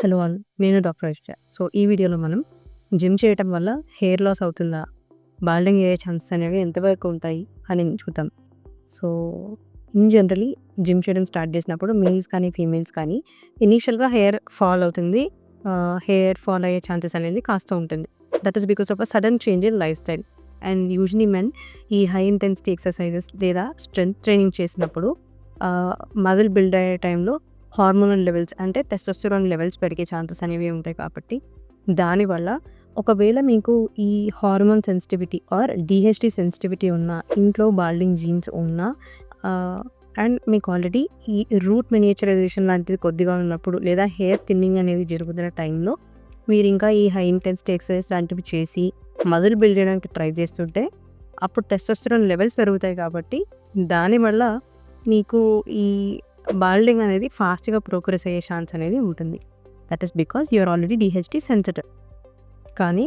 Hello all, నేను doctor Aishwarya. So ఈ వీడియోలో మనం జిమ్ చేయటం వల్ల హెయిర్ లాస్ అవుతుందా, బాల్డింగ్ అయ్యే ఛాన్సెస్ అనేవి ఎంతవరకు ఉంటాయి అని చూద్దాం. సో జనరలీ జిమ్ చేయడం స్టార్ట్ చేసినప్పుడు మేల్స్ కానీ ఫీమేల్స్ కానీ ఇనీషియల్గా హెయిర్ ఫాల్ అవుతుంది. హెయిర్ ఫాల్ అయ్యే ఛాన్సెస్ అనేది కాస్త ఉంటుంది. That is because of a sudden change in life style. And usually men ఈ హై ఇంటెన్సిటీ ఎక్సర్సైజెస్ లేదా స్ట్రెంత్ ట్రైనింగ్ చేసినప్పుడు మజిల్ బిల్డ్ అయ్యే టైంలో హార్మోనల్ లెవెల్స్ అంటే టెస్టోస్టెరాన్ లెవెల్స్ పెరిగే ఛాన్సెస్ అనేవి ఉంటాయి. కాబట్టి దానివల్ల ఒకవేళ మీకు ఈ hormone sensitivity or DHT sensitivity ఉన్న, ఇంట్లో బాల్డింగ్ జీన్స్ ఉన్న అండ్ మీకు ఆల్రెడీ ఈ రూట్ మినియేచరైజేషన్ లాంటిది కొద్దిగా ఉన్నప్పుడు లేదా హెయిర్ థిన్నింగ్ అనేది జరుగుతున్న టైంలో మీరు ఇంకా ఈ హై ఇంటెన్సిటీ ఎక్సర్సైజ్ లాంటివి చేసి మజిల్ బిల్డ్ చేయడానికి ట్రై చేస్తుంటే అప్పుడు టెస్టోస్టెరాన్ లెవెల్స్ పెరుగుతాయి. కాబట్టి దానివల్ల మీకు ఈ బాల్డింగ్ అనేది ఫాస్ట్గా ప్రోగ్రెస్ అయ్యే ఛాన్స్ అనేది ఉంటుంది. That is because you're already DHT sensitive. కానీ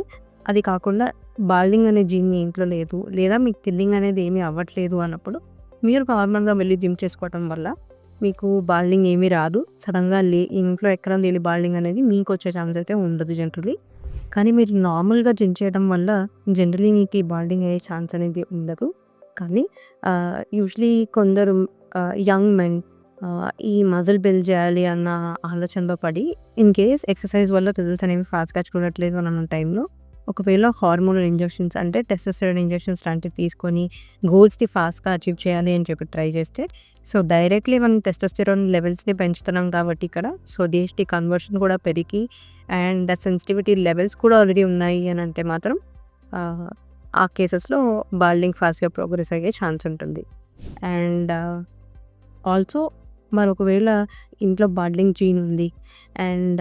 అది కాకుండా బాల్డింగ్ అనే జీన్ మీ ఇంట్లో లేదు, లేదా మీకు థిన్నింగ్ అనేది ఏమీ అవ్వట్లేదు అన్నప్పుడు మీరు నార్మల్గా వెళ్ళి జిమ్ చేసుకోవటం వల్ల మీకు బాల్డింగ్ ఏమీ రాదు. సడన్గా ఇంట్లో ఎక్కడ లేని బాల్డింగ్ అనేది మీకు వచ్చే ఛాన్స్ అయితే ఉండదు జనరలీ. కానీ మీరు నార్మల్గా జిమ్ చేయడం వల్ల జనరలీ మీకు ఈ బాల్డింగ్ అయ్యే ఛాన్స్ అనేది ఉండదు. కానీ యూజువలీ కొందరు యంగ్ మెన్ ఈ మజిల్ బిల్డ్ చేయాలి అన్న ఆలోచనలో పడి ఇన్ కేస్ ఎక్సర్సైజ్ వల్ల రిజల్ట్స్ అనేవి ఫాస్ట్గా చూడట్లేదు అన్న టైంలో ఒకవేళ హార్మోనల్ ఇంజెక్షన్స్ అంటే టెస్టోస్టెరాన్ ఇంజెక్షన్స్ లాంటివి తీసుకొని గోల్స్ని ఫాస్ట్గా అచీవ్ చేయాలి అని చెప్పి ట్రై చేస్తే, సో డైరెక్ట్లీ మనం టెస్టోస్టెరాన్ లెవెల్స్ని పెంచుతున్నాం కాబట్టి ఇక్కడ సో డిహెచ్డి కన్వర్షన్ కూడా పెరిగి అండ్ సెన్సిటివిటీ లెవెల్స్ కూడా ఆల్రెడీ ఉన్నాయి అని అంటే మాత్రం ఆ కేసెస్లో బాల్డింగ్ ఫాస్ట్గా ప్రోగ్రెస్ అయ్యే ఛాన్స్ ఉంటుంది. అండ్ ఆల్సో మరి ఒకవేళ ఇంట్లో బాల్డింగ్ జీన్ ఉంది అండ్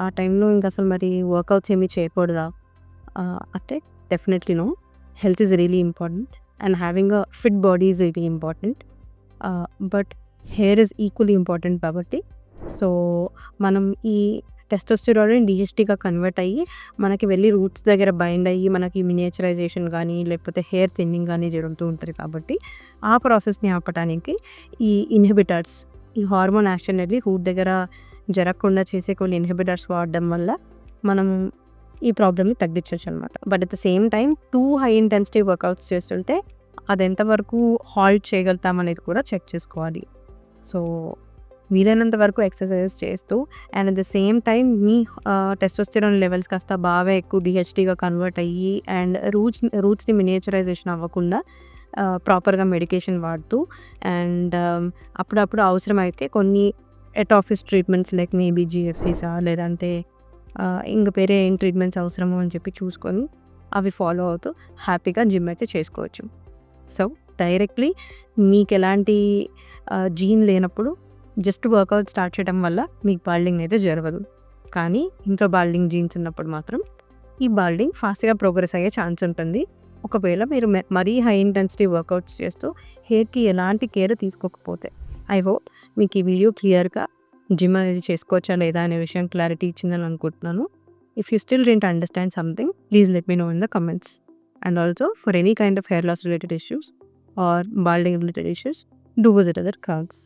ఆ టైంలో ఇంకా అసలు మరి వర్కౌట్స్ ఏమీ చేయకూడదా అంటే definitely no. Health is really important and having a fit body is really important. But hair is equally important కాబట్టి సో మనం ఈ టెస్టోస్టెరాన్ డిహెచ్డిగా కన్వర్ట్ అయ్యి మనకి వెళ్ళి రూట్స్ దగ్గర బైండ్ అయ్యి మనకి మినియేచరైజేషన్ కానీ లేకపోతే హెయిర్ థిన్నింగ్ కానీ జరుగుతూ ఉంటుంది. కాబట్టి ఆ ప్రాసెస్ని ఆపడానికి ఈ ఇన్హిబిటర్స్, ఈ హార్మోన్ యాక్షన్ అనేది రూట్ దగ్గర జరగకుండా చేసే కొన్ని ఇన్హిబిటర్స్ వాడడం వల్ల మనం ఈ ప్రాబ్లమ్ని తగ్గించవచ్చు అనమాట. But at the same time two high intensity workouts చేస్తుంటే అది ఎంతవరకు హాల్ట్ చేయగలుగుతాం అనేది కూడా చెక్ చేసుకోవాలి. సో వీలైనంత వరకు ఎక్సర్సైజెస్ చేస్తూ and at the same time మీ టెస్టోస్టెరాన్ లెవెల్స్ కాస్త బాగా ఎక్కువ డిహెచ్డిగా కన్వర్ట్ అయ్యి అండ్ రూట్స్ని మినియేచరైజేషన్ అవ్వకుండా ప్రాపర్గా మెడికేషన్ వాడుతూ అండ్ అప్పుడప్పుడు అవసరమైతే కొన్ని at office treatments like maybe జిఎఫ్సీసా లేదంటే ఇంక వేరే ఏం ట్రీట్మెంట్స్ అవసరమో అని చెప్పి చూసుకొని అవి ఫాలో అవుతూ హ్యాపీగా జిమ్ అయితే చేసుకోవచ్చు. సో డైరెక్ట్లీ మీకు ఎలాంటి జీన్ లేనప్పుడు జస్ట్ వర్కౌట్ స్టార్ట్ చేయడం వల్ల మీకు బాల్డింగ్ అయితే జరగదు. కానీ ఇంకా బాల్డింగ్ జీన్స్ ఉన్నప్పుడు మాత్రం ఈ బాల్డింగ్ ఫాస్ట్గా ప్రోగ్రెస్ అయ్యే ఛాన్స్ ఉంటుంది. ఒకవేళ మీరు మరీ హై ఇంటెన్సిటీ వర్కౌట్స్ చేస్తూ హెయిర్కి ఎలాంటి కేర్ తీసుకోకపోతే. ఐ హోప్ మీకు ఈ వీడియో క్లియర్గా జిమ్ అనేది చేసుకోవచ్చా లేదా అనే విషయం క్లారిటీ ఇచ్చిందని అనుకుంటున్నాను. If you still don't understand something, please let me know in the comments. And also for any kind of hair loss related issues or balding related issues, do visit other clouds.